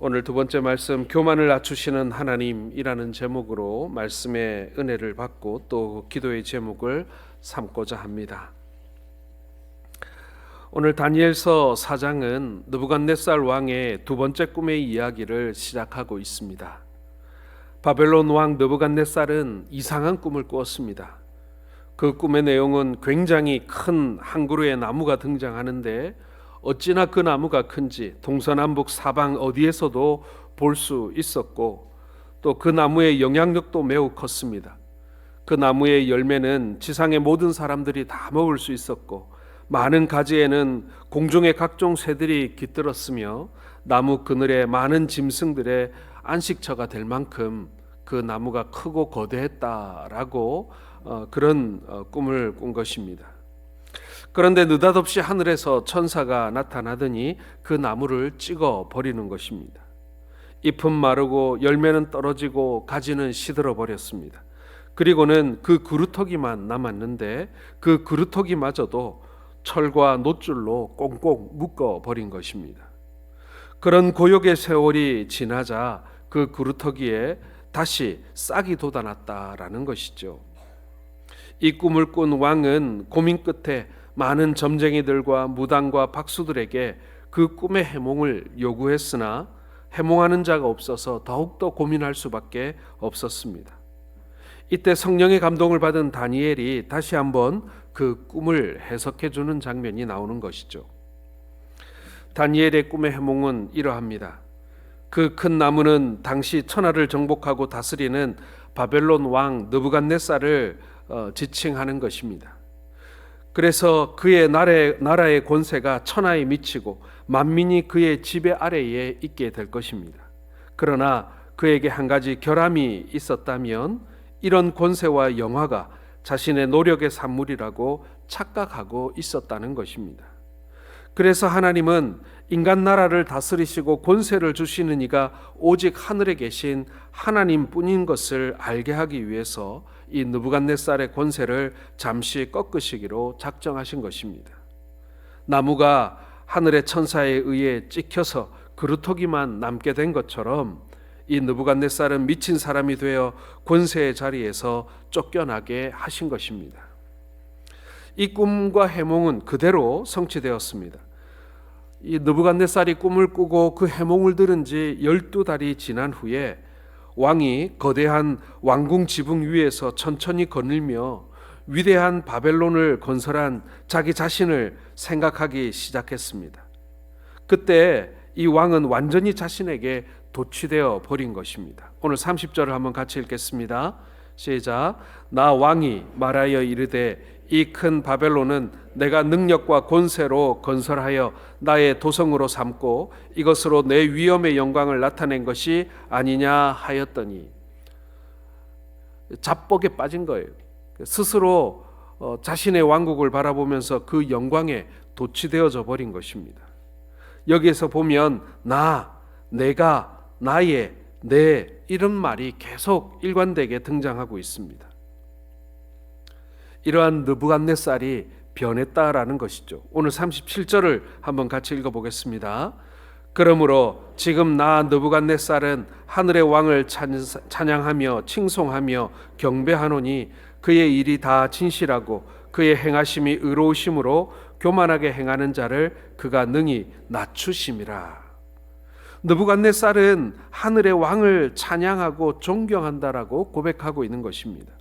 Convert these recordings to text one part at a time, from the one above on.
오늘 두 번째 말씀, 교만을 낮추시는 하나님이라는 제목으로 말씀의 은혜를 받고 또 기도의 제목을 삼고자 합니다. 오늘 다니엘서 4장은 느부갓네살 왕의 두 번째 꿈의 이야기를 시작하고 있습니다. 바벨론 왕 느부갓네살은 이상한 꿈을 꾸었습니다. 그 꿈의 내용은 굉장히 큰 한 그루의 나무가 등장하는데 어찌나 그 나무가 큰지 동서남북 사방 어디에서도 볼 수 있었고 또 그 나무의 영향력도 매우 컸습니다. 그 나무의 열매는 지상의 모든 사람들이 다 먹을 수 있었고 많은 가지에는 공중의 각종 새들이 깃들었으며 나무 그늘에 많은 짐승들의 안식처가 될 만큼 그 나무가 크고 거대했다라고 그런 꿈을 꾼 것입니다. 그런데 느닷없이 하늘에서 천사가 나타나더니 그 나무를 찍어 버리는 것입니다. 잎은 마르고 열매는 떨어지고 가지는 시들어 버렸습니다. 그리고는 그 그루터기만 남았는데 그 그루터기마저도 철과 놋줄로 꽁꽁 묶어 버린 것입니다. 그런 고역의 세월이 지나자 그 그루터기에 다시 싹이 돋아났다라는 것이죠. 이 꿈을 꾼 왕은 고민 끝에 많은 점쟁이들과 무당과 박수들에게 그 꿈의 해몽을 요구했으나 해몽하는 자가 없어서 더욱더 고민할 수밖에 없었습니다. 이때 성령의 감동을 받은 다니엘이 다시 한번 그 꿈을 해석해 주는 장면이 나오는 것이죠. 다니엘의 꿈의 해몽은 이러합니다. 그 큰 나무는 당시 천하를 정복하고 다스리는 바벨론 왕 느부갓네살을 지칭하는 것입니다. 그래서 그의 나라의 권세가 천하에 미치고 만민이 그의 지배 아래에 있게 될 것입니다. 그러나 그에게 한 가지 결함이 있었다면 이런 권세와 영화가 자신의 노력의 산물이라고 착각하고 있었다는 것입니다. 그래서 하나님은 인간 나라를 다스리시고 권세를 주시는 이가 오직 하늘에 계신 하나님뿐인 것을 알게 하기 위해서 이 느부갓네살의 권세를 잠시 꺾으시기로 작정하신 것입니다. 나무가 하늘의 천사에 의해 찍혀서 그루터기만 남게 된 것처럼 이 느부갓네살은 미친 사람이 되어 권세의 자리에서 쫓겨나게 하신 것입니다. 이 꿈과 해몽은 그대로 성취되었습니다. 이 느부갓네살이 꿈을 꾸고 그 해몽을 들은 지 12달이 지난 후에 왕이 거대한 왕궁 지붕 위에서 천천히 거닐며 위대한 바벨론을 건설한 자기 자신을 생각하기 시작했습니다. 그때 이 왕은 완전히 자신에게 도취되어 버린 것입니다. 오늘 30절을 한번 같이 읽겠습니다. 시작. 나 왕이 말하여 이르되 이 큰 바벨론은 내가 능력과 권세로 건설하여 나의 도성으로 삼고 이것으로 내 위엄의 영광을 나타낸 것이 아니냐 하였더니, 잡복에 빠진 거예요. 스스로 자신의 왕국을 바라보면서 그 영광에 도취되어져 버린 것입니다. 여기에서 보면 나, 내가, 나의, 내 이런 말이 계속 일관되게 등장하고 있습니다. 이러한 느부갓네살이 변했다라는 것이죠. 오늘 37절을 한번 같이 읽어보겠습니다. 그러므로 지금 나 느부갓네살은 하늘의 왕을 찬양하며 칭송하며 경배하노니 그의 일이 다 진실하고 그의 행하심이 의로우심으로 교만하게 행하는 자를 그가 능히 낮추심이라. 느부갓네살은 하늘의 왕을 찬양하고 존경한다라고 고백하고 있는 것입니다.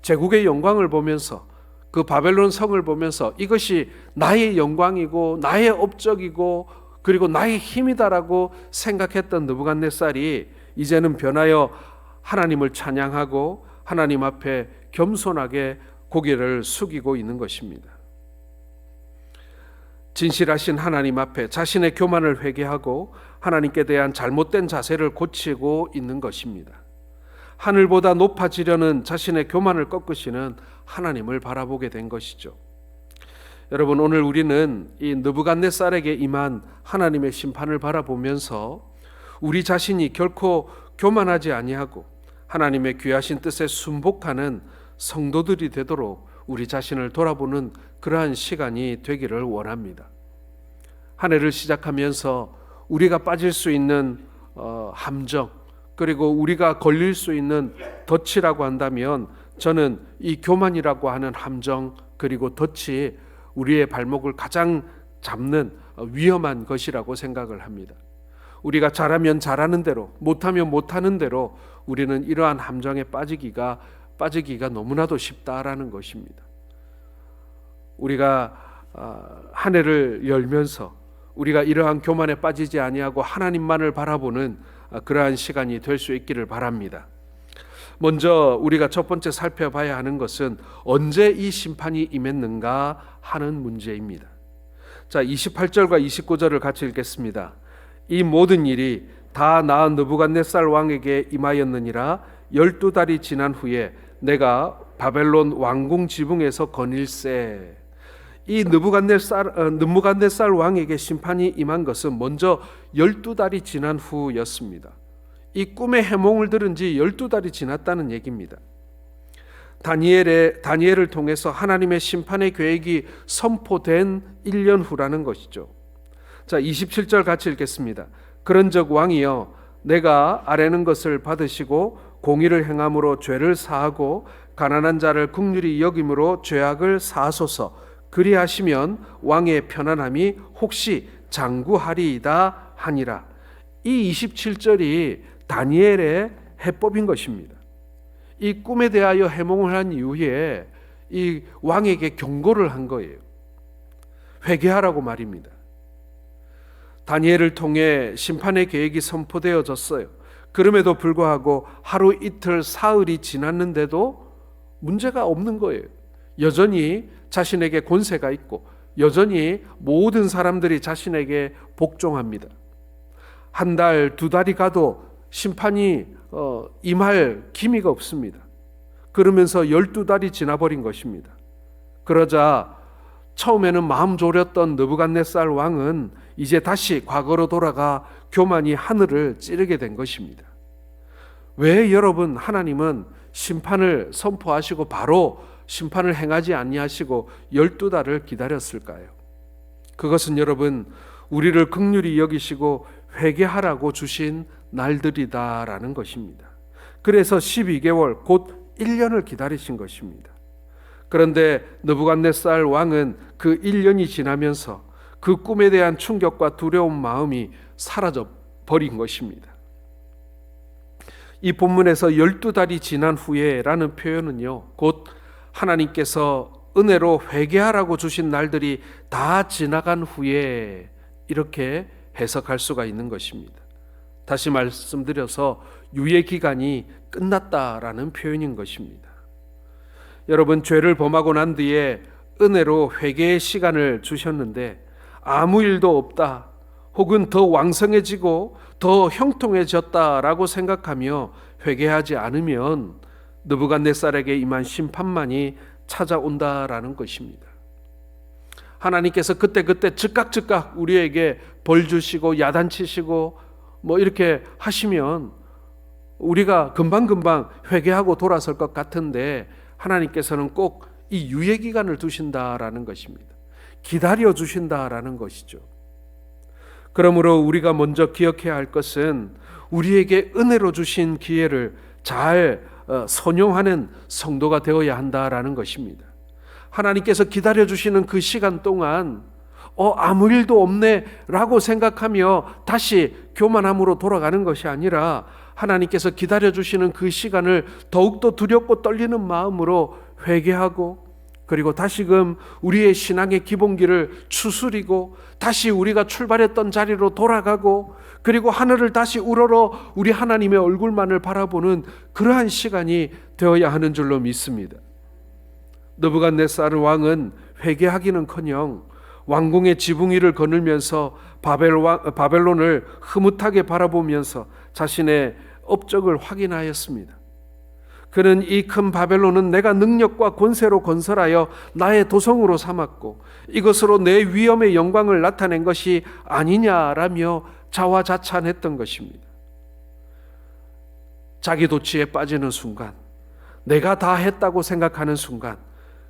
제국의 영광을 보면서 그 바벨론 성을 보면서 이것이 나의 영광이고 나의 업적이고 그리고 나의 힘이다라고 생각했던 느부갓네살이 이제는 변하여 하나님을 찬양하고 하나님 앞에 겸손하게 고개를 숙이고 있는 것입니다. 진실하신 하나님 앞에 자신의 교만을 회개하고 하나님께 대한 잘못된 자세를 고치고 있는 것입니다. 하늘보다 높아지려는 자신의 교만을 꺾으시는 하나님을 바라보게 된 것이죠. 여러분, 오늘 우리는 이 느부갓네살에게 임한 하나님의 심판을 바라보면서 우리 자신이 결코 교만하지 아니하고 하나님의 귀하신 뜻에 순복하는 성도들이 되도록 우리 자신을 돌아보는 그러한 시간이 되기를 원합니다. 한 해를 시작하면서 우리가 빠질 수 있는 함정, 그리고 우리가 걸릴 수 있는 덫이라고 한다면 저는 이 교만이라고 하는 함정 그리고 덫이 우리의 발목을 가장 잡는 위험한 것이라고 생각을 합니다. 우리가 잘하면 잘하는 대로, 못하면 못하는 대로 우리는 이러한 함정에 빠지기가 너무나도 쉽다라는 것입니다. 우리가 한 해를 열면서 우리가 이러한 교만에 빠지지 아니하고 하나님만을 바라보는 그러한 시간이 될 수 있기를 바랍니다. 먼저 우리가 첫 번째 살펴봐야 하는 것은 언제 이 심판이 임했는가 하는 문제입니다. 자, 28절과 29절을 같이 읽겠습니다. 이 모든 일이 다 나 느부갓네살 왕에게 임하였느니라. 12달이 지난 후에 내가 바벨론 왕궁 지붕에서 거닐세. 이 느부갓네살 왕에게 심판이 임한 것은 먼저 12달이 지난 후였습니다. 이 꿈의 해몽을 들은 지 12달이 지났다는 얘기입니다. 다니엘을 통해서 하나님의 심판의 계획이 선포된 1년 후라는 것이죠. 자, 27절 같이 읽겠습니다. 그런즉 왕이여, 내가 아뢰는 것을 받으시고 공의를 행함으로 죄를 사하고 가난한 자를 긍휼히 여김으로 죄악을 사하소서. 그리하시면 왕의 편안함이 혹시 장구하리이다 하니라. 이 27절이 다니엘의 해법인 것입니다. 이 꿈에 대하여 해몽을 한 이후에 이 왕에게 경고를 한 거예요. 회개하라고 말입니다. 다니엘을 통해 심판의 계획이 선포되어졌어요. 그럼에도 불구하고 하루 이틀 사흘이 지났는데도 문제가 없는 거예요. 여전히 자신에게 권세가 있고 여전히 모든 사람들이 자신에게 복종합니다. 한 달, 두 달이 가도 심판이 임할 기미가 없습니다. 그러면서 12달이 지나버린 것입니다. 그러자 처음에는 마음 졸였던 느부갓네살 왕은 이제 다시 과거로 돌아가 교만이 하늘을 찌르게 된 것입니다. 왜 여러분 하나님은 심판을 선포하시고 바로 심판을 행하지 아니하시고 12달을 기다렸을까요? 그것은 여러분 우리를 긍휼히 여기시고 회개하라고 주신 날들이다라는 것입니다. 그래서 12개월 곧 1년을 기다리신 것입니다. 그런데 느부갓네살 왕은 그 1년이 지나면서 그 꿈에 대한 충격과 두려운 마음이 사라져 버린 것입니다. 이 본문에서 12달이 지난 후에라는 표현은요, 곧 하나님께서 은혜로 회개하라고 주신 날들이 다 지나간 후에 이렇게 해석할 수가 있는 것입니다. 다시 말씀드려서 유예 기간이 끝났다라는 표현인 것입니다. 여러분, 죄를 범하고 난 뒤에 은혜로 회개의 시간을 주셨는데 아무 일도 없다, 혹은 더 왕성해지고 더 형통해졌다라고 생각하며 회개하지 않으면 느부갓네살에게 임한 심판만이 찾아온다라는 것입니다. 하나님께서 그때그때 즉각 우리에게 벌 주시고 야단치시고 뭐 이렇게 하시면 우리가 금방금방 회개하고 돌아설 것 같은데 하나님께서는 꼭 이 유예 기간을 두신다라는 것입니다. 기다려 주신다라는 것이죠. 그러므로 우리가 먼저 기억해야 할 것은 우리에게 은혜로 주신 기회를 잘 선용하는 성도가 되어야 한다라는 것입니다. 하나님께서 기다려 주시는 그 시간 동안 아무 일도 없네 라고 생각하며 다시 교만함으로 돌아가는 것이 아니라 하나님께서 기다려 주시는 그 시간을 더욱더 두렵고 떨리는 마음으로 회개하고 그리고 다시금 우리의 신앙의 기본기를 추스리고 다시 우리가 출발했던 자리로 돌아가고 그리고 하늘을 다시 우러러 우리 하나님의 얼굴만을 바라보는 그러한 시간이 되어야 하는 줄로 믿습니다. 느부갓네살 왕은 회개하기는커녕 왕궁의 지붕 위를 거닐면서 바벨론을 흐뭇하게 바라보면서 자신의 업적을 확인하였습니다. 그는 이 큰 바벨론은 내가 능력과 권세로 건설하여 나의 도성으로 삼았고 이것으로 내 위엄의 영광을 나타낸 것이 아니냐라며 자화자찬했던 것입니다. 자기 도취에 빠지는 순간, 내가 다 했다고 생각하는 순간,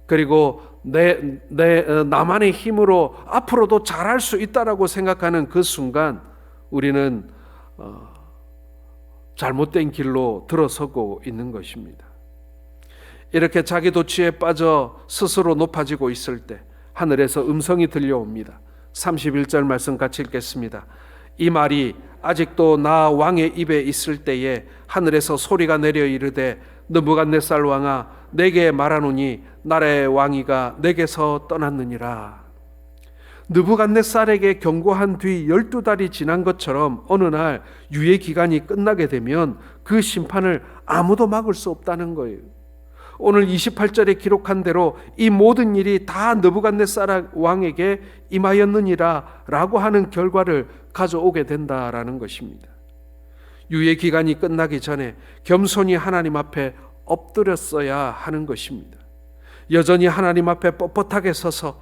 그리고 나만의 힘으로 앞으로도 잘할 수 있다라고 생각하는 그 순간 우리는 잘못된 길로 들어서고 있는 것입니다. 이렇게 자기 도취에 빠져 스스로 높아지고 있을 때 하늘에서 음성이 들려옵니다. 31절 말씀 같이 읽겠습니다. 이 말이 아직도 나 왕의 입에 있을 때에 하늘에서 소리가 내려 이르되 느부갓네살 왕아 내게 말하노니 나라의 왕위가 내게서 떠났느니라. 느부갓네살에게 경고한 뒤 12달이 지난 것처럼 어느 날 유예 기간이 끝나게 되면 그 심판을 아무도 막을 수 없다는 거예요. 오늘 28절에 기록한 대로 이 모든 일이 다 느부갓네살 왕에게 임하였느니라 라고 하는 결과를 가져오게 된다라는 것입니다. 유예 기간이 끝나기 전에 겸손히 하나님 앞에 엎드렸어야 하는 것입니다. 여전히 하나님 앞에 뻣뻣하게 서서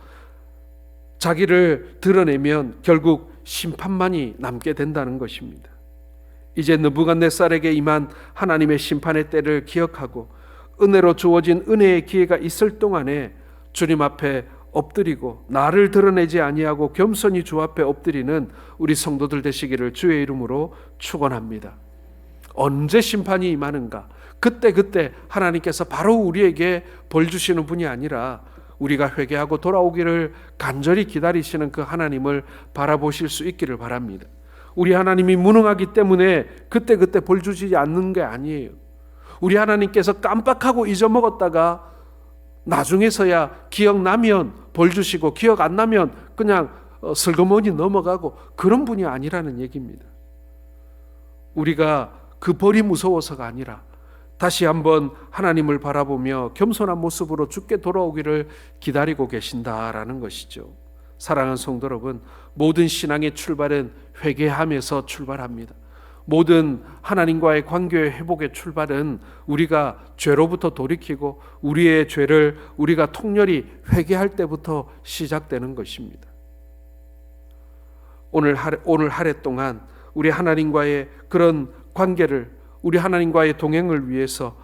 자기를 드러내면 결국 심판만이 남게 된다는 것입니다. 이제 느부갓네살에게 임한 하나님의 심판의 때를 기억하고 은혜로 주어진 은혜의 기회가 있을 동안에 주님 앞에 엎드리고 나를 드러내지 아니하고 겸손히 주 앞에 엎드리는 우리 성도들 되시기를 주의 이름으로 축원합니다. 언제 심판이 임하는가? 그때 하나님께서 바로 우리에게 벌 주시는 분이 아니라 우리가 회개하고 돌아오기를 간절히 기다리시는 그 하나님을 바라보실 수 있기를 바랍니다. 우리 하나님이 무능하기 때문에 그때 벌 주시지 않는 게 아니에요. 우리 하나님께서 깜빡하고 잊어먹었다가 나중에서야 기억나면 벌 주시고 기억 안 나면 그냥 슬그머니 넘어가고 그런 분이 아니라는 얘기입니다. 우리가 그 벌이 무서워서가 아니라 다시 한번 하나님을 바라보며 겸손한 모습으로 주께 돌아오기를 기다리고 계신다라는 것이죠. 사랑하는 성도 여러분, 모든 신앙의 출발은 회개하면서 출발합니다. 모든 하나님과의 관계의 회복의 출발은 우리가 죄로부터 돌이키고 우리의 죄를 우리가 통렬히 회개할 때부터 시작되는 것입니다. 오늘 한 해 동안 우리 하나님과의 그런 관계를, 우리 하나님과의 동행을 위해서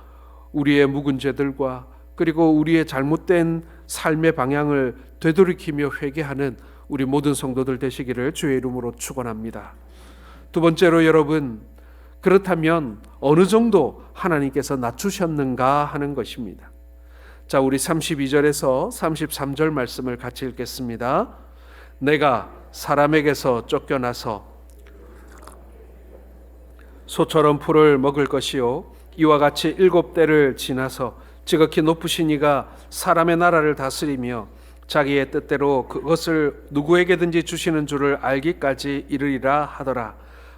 우리의 묵은 죄들과 그리고 우리의 잘못된 삶의 방향을 되돌이키며 회개하는 우리 모든 성도들 되시기를 주의 이름으로 축원합니다. 두 번째로 여러분, 그렇다면 어느 정도 하나님께서 낮추셨는가 하는 것입니다. 자, 우리 32절에서 33절 말씀을 같이 읽겠습니다. 내가 사람에게서 쫓겨나서 소처럼 풀을 먹을 것이요 이와 같이 7대를 지나서 지극히 높으신 이가 사람의 나라를 다스리며 자기의 뜻대로 그것을 누구에게든지 주시는 줄을 알기까지 이르리라 하더라.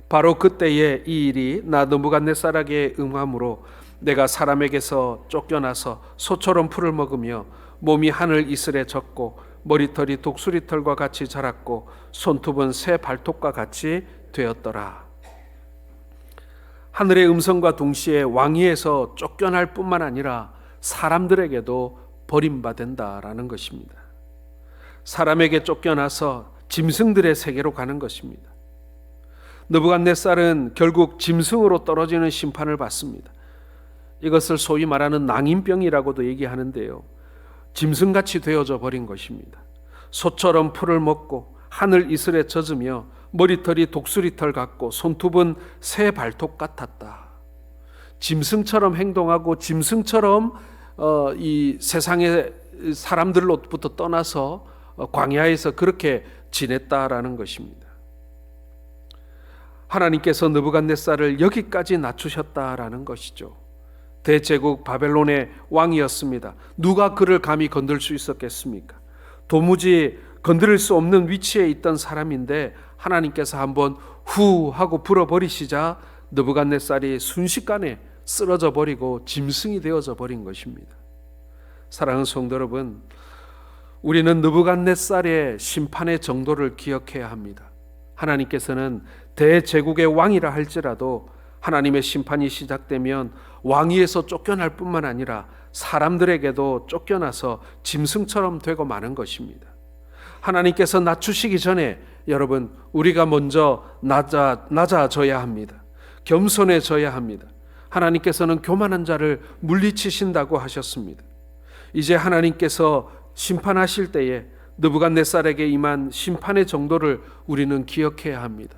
바로 그때에 이 일이 나 느부갓네살에게 응함으로 내가 사람에게서 쫓겨나서 소처럼 풀을 먹으며 몸이 하늘 이슬에 젖고 머리털이 독수리털과 같이 자랐고 손톱은 새 발톱과 같이 되었더라. 하늘의 음성과 동시에 왕위에서 쫓겨날 뿐만 아니라 사람들에게도 버림받는다라는 것입니다. 사람에게 쫓겨나서 짐승들의 세계로 가는 것입니다. 느부갓네살은 결국 짐승으로 떨어지는 심판을 받습니다. 이것을 소위 말하는 낭인병이라고도 얘기하는데요. 짐승같이 되어져 버린 것입니다. 소처럼 풀을 먹고 하늘 이슬에 젖으며 머리털이 독수리털 같고 손톱은 새 발톱 같았다. 짐승처럼 행동하고 짐승처럼 이 세상의 사람들로부터 떠나서 광야에서 그렇게 지냈다라는 것입니다. 하나님께서 느부갓네살을 여기까지 낮추셨다라는 것이죠. 대제국 바벨론의 왕이었습니다. 누가 그를 감히 건들 수 있었겠습니까? 도무지 건드릴 수 없는 위치에 있던 사람인데 하나님께서 한번 후 하고 불어버리시자 느부갓네살이 순식간에 쓰러져 버리고 짐승이 되어져 버린 것입니다. 사랑하는 성도 여러분, 우리는 느부갓네살의 심판의 정도를 기억해야 합니다. 하나님께서는 대제국의 왕이라 할지라도 하나님의 심판이 시작되면 왕위에서 쫓겨날 뿐만 아니라 사람들에게도 쫓겨나서 짐승처럼 되고 마는 것입니다. 하나님께서 낮추시기 전에 여러분, 우리가 먼저 낮아져야 합니다. 겸손해져야 합니다. 하나님께서는 교만한 자를 물리치신다고 하셨습니다. 이제 하나님께서 심판하실 때에 느부갓네살에게 임한 심판의 정도를 우리는 기억해야 합니다.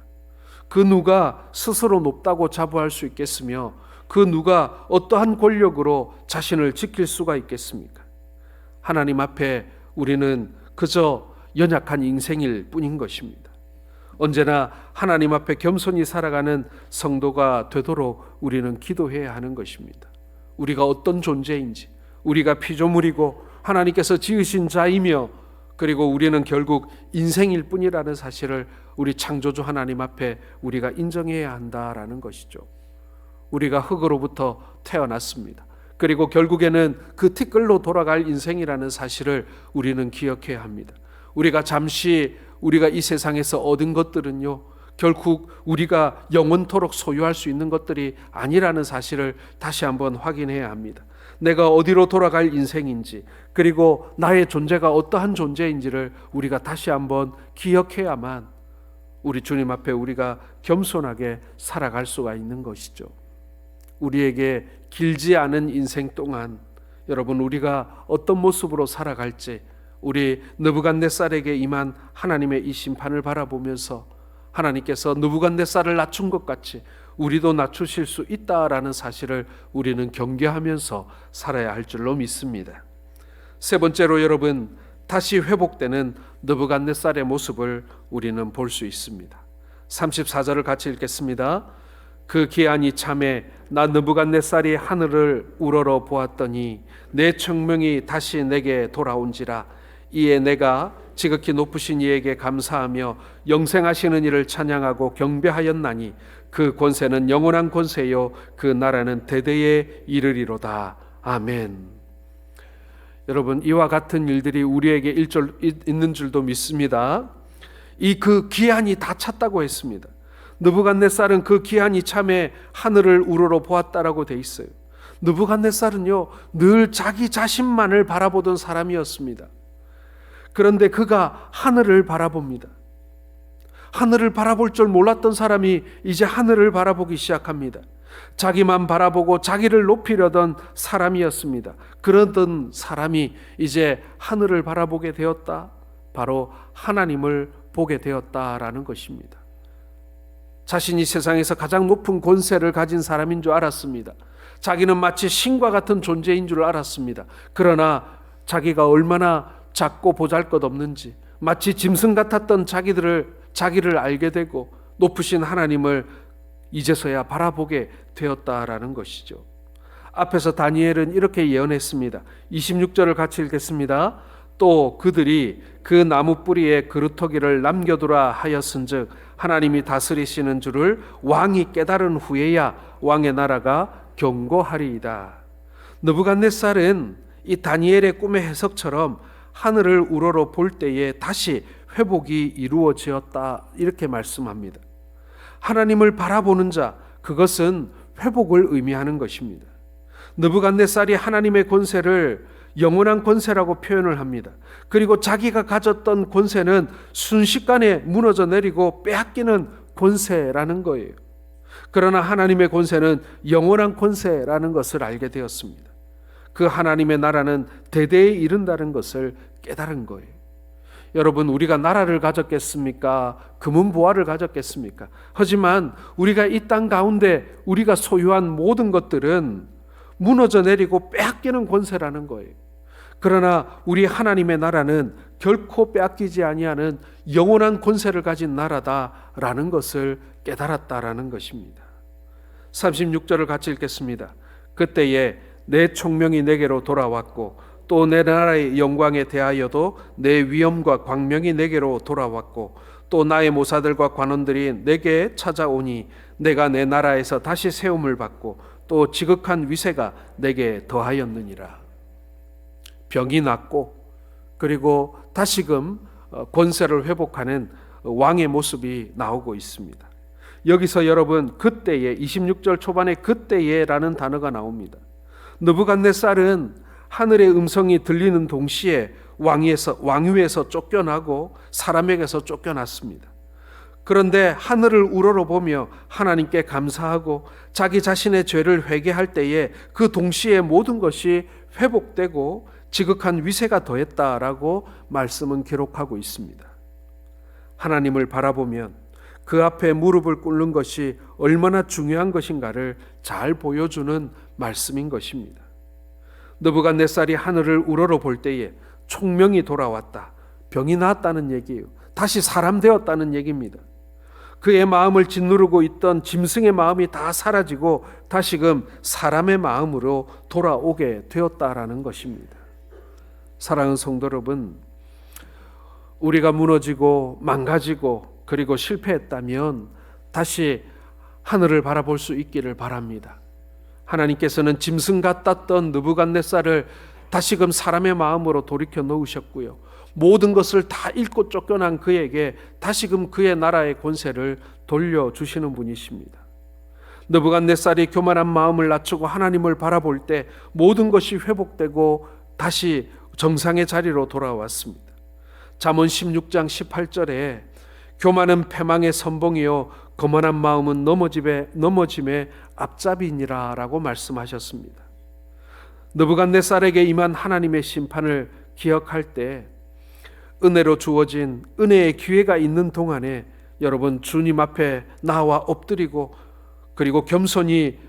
그 누가 스스로 높다고 자부할 수 있겠으며 그 누가 어떠한 권력으로 자신을 지킬 수가 있겠습니까? 하나님 앞에 우리는 그저 연약한 인생일 뿐인 것입니다. 언제나 하나님 앞에 겸손히 살아가는 성도가 되도록 우리는 기도해야 하는 것입니다. 우리가 어떤 존재인지, 우리가 피조물이고 하나님께서 지으신 자이며, 그리고 우리는 결국 인생일 뿐이라는 사실을 우리 창조주 하나님 앞에 우리가 인정해야 한다라는 것이죠. 우리가 흙으로부터 태어났습니다. 그리고 결국에는 그 티끌로 돌아갈 인생이라는 사실을 우리는 기억해야 합니다. 우리가 잠시 우리가 이 세상에서 얻은 것들은요, 결국 우리가 영원토록 소유할 수 있는 것들이 아니라는 사실을 다시 한번 확인해야 합니다. 내가 어디로 돌아갈 인생인지, 그리고 나의 존재가 어떠한 존재인지를 우리가 다시 한번 기억해야만 우리 주님 앞에 우리가 겸손하게 살아갈 수가 있는 것이죠. 우리에게 길지 않은 인생 동안 여러분, 우리가 어떤 모습으로 살아갈지, 우리 느부갓네살에게 임한 하나님의 이 심판을 바라보면서 하나님께서 느부갓네살을 낮춘 것 같이 우리도 낮추실 수 있다라는 사실을 우리는 경계하면서 살아야 할 줄로 믿습니다. 세 번째로 여러분, 다시 회복되는 느부갓네살의 모습을 우리는 볼 수 있습니다. 34절을 같이 읽겠습니다. 그 기한이 참에 나 느부갓네살이 하늘을 우러러 보았더니 내 청명이 다시 내게 돌아온지라. 이에 내가 지극히 높으신 이에게 감사하며 영생하시는 이를 찬양하고 경배하였나니 그 권세는 영원한 권세요 그 나라는 대대에 이르리로다. 아멘. 여러분, 이와 같은 일들이 우리에게 있는 줄도 믿습니다. 이 그 기한이 다 찼다고 했습니다. 느부갓네살은 그 기한이 참에 하늘을 우러러 보았다라고 돼 있어요. 느부갓네살은요, 늘 자기 자신만을 바라보던 사람이었습니다. 그런데 그가 하늘을 바라봅니다. 하늘을 바라볼 줄 몰랐던 사람이 이제 하늘을 바라보기 시작합니다. 자기만 바라보고 자기를 높이려던 사람이었습니다. 그러던 사람이 이제 하늘을 바라보게 되었다. 바로 하나님을 보게 되었다라는 것입니다. 자신이 세상에서 가장 높은 권세를 가진 사람인 줄 알았습니다. 자기는 마치 신과 같은 존재인 줄 알았습니다. 그러나 자기가 얼마나 작고 보잘것없는지, 마치 짐승 같았던 자기를 알게 되고 높으신 하나님을 이제서야 바라보게 되었다라는 것이죠. 앞에서 다니엘은 이렇게 예언했습니다. 26절을 같이 읽겠습니다. 또 그들이 그 나무 뿌리에 그루터기를 남겨두라 하였은즉 하나님이 다스리시는 줄을 왕이 깨달은 후에야 왕의 나라가 견고하리이다. 느부갓네살은 이 다니엘의 꿈의 해석처럼 하늘을 우러러 볼 때에 다시 회복이 이루어지었다, 이렇게 말씀합니다. 하나님을 바라보는 자, 그것은 회복을 의미하는 것입니다. 느부갓네살이 하나님의 권세를 영원한 권세라고 표현을 합니다. 그리고 자기가 가졌던 권세는 순식간에 무너져 내리고 빼앗기는 권세라는 거예요. 그러나 하나님의 권세는 영원한 권세라는 것을 알게 되었습니다. 그 하나님의 나라는 대대에 이른다는 것을 깨달은 거예요. 여러분, 우리가 나라를 가졌겠습니까? 금은보화를 가졌겠습니까? 하지만 우리가 이 땅 가운데 우리가 소유한 모든 것들은 무너져 내리고 빼앗기는 권세라는 거예요. 그러나 우리 하나님의 나라는 결코 빼앗기지 아니하는 영원한 권세를 가진 나라다라는 것을 깨달았다라는 것입니다. 36절을 같이 읽겠습니다. 그때에 내 총명이 내게로 돌아왔고 또 내 나라의 영광에 대하여도 내 위엄과 광명이 내게로 돌아왔고 또 나의 모사들과 관원들이 내게 찾아오니 내가 내 나라에서 다시 세움을 받고 또 지극한 위세가 내게 더하였느니라. 병이 낫고 그리고 다시금 권세를 회복하는 왕의 모습이 나오고 있습니다. 여기서 여러분, 그때에 26절 초반에 그때에라는 단어가 나옵니다. 느부갓네살은 하늘의 음성이 들리는 동시에 왕위에서 쫓겨나고 사람에게서 쫓겨났습니다. 그런데 하늘을 우러러보며 하나님께 감사하고 자기 자신의 죄를 회개할 때에 그 동시에 모든 것이 회복되고 지극한 위세가 더했다라고 말씀은 기록하고 있습니다. 하나님을 바라보면 그 앞에 무릎을 꿇는 것이 얼마나 중요한 것인가를 잘 보여주는 말씀인 것입니다. 느부갓네살이 하늘을 우러러 볼 때에 총명이 돌아왔다, 병이 나았다는 얘기예요. 다시 사람 되었다는 얘기입니다. 그의 마음을 짓누르고 있던 짐승의 마음이 다 사라지고 다시금 사람의 마음으로 돌아오게 되었다라는 것입니다. 사랑하는 성도 여러분, 우리가 무너지고 망가지고 그리고 실패했다면 다시 하늘을 바라볼 수 있기를 바랍니다. 하나님께서는 짐승 같았던 느부갓네살을 다시금 사람의 마음으로 돌이켜 놓으셨고요, 모든 것을 다 잃고 쫓겨난 그에게 다시금 그의 나라의 권세를 돌려주시는 분이십니다. 느부갓네살이 교만한 마음을 낮추고 하나님을 바라볼 때 모든 것이 회복되고 다시 정상의 자리로 돌아왔습니다. 잠언 16장 18절에 교만은 패망의 선봉이요 거만한 마음은 넘어짐의 앞잡이니라 라고 말씀하셨습니다. 느부갓네살에게 임한 하나님의 심판을 기억할 때 은혜로 주어진 은혜의 기회가 있는 동안에 여러분 주님 앞에 나와 엎드리고 그리고 겸손히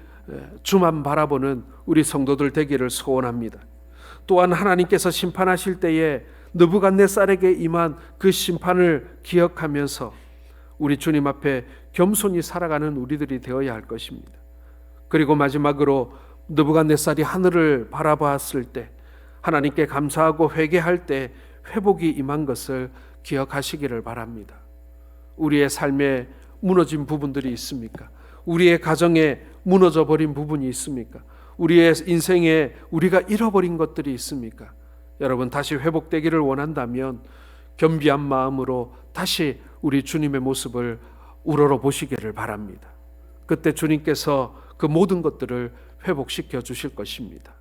주만 바라보는 우리 성도들 되기를 소원합니다. 또한 하나님께서 심판하실 때에 느부갓네살에게 임한 그 심판을 기억하면서 우리 주님 앞에 겸손히 살아가는 우리들이 되어야 할 것입니다. 그리고 마지막으로 느부갓네살이 하늘을 바라봤을 때 하나님께 감사하고 회개할 때 회복이 임한 것을 기억하시기를 바랍니다. 우리의 삶에 무너진 부분들이 있습니까? 우리의 가정에 무너져 버린 부분이 있습니까? 우리의 인생에 우리가 잃어버린 것들이 있습니까? 여러분, 다시 회복되기를 원한다면 겸비한 마음으로 다시 우리 주님의 모습을 우러러 보시기를 바랍니다. 그때 주님께서 그 모든 것들을 회복시켜 주실 것입니다.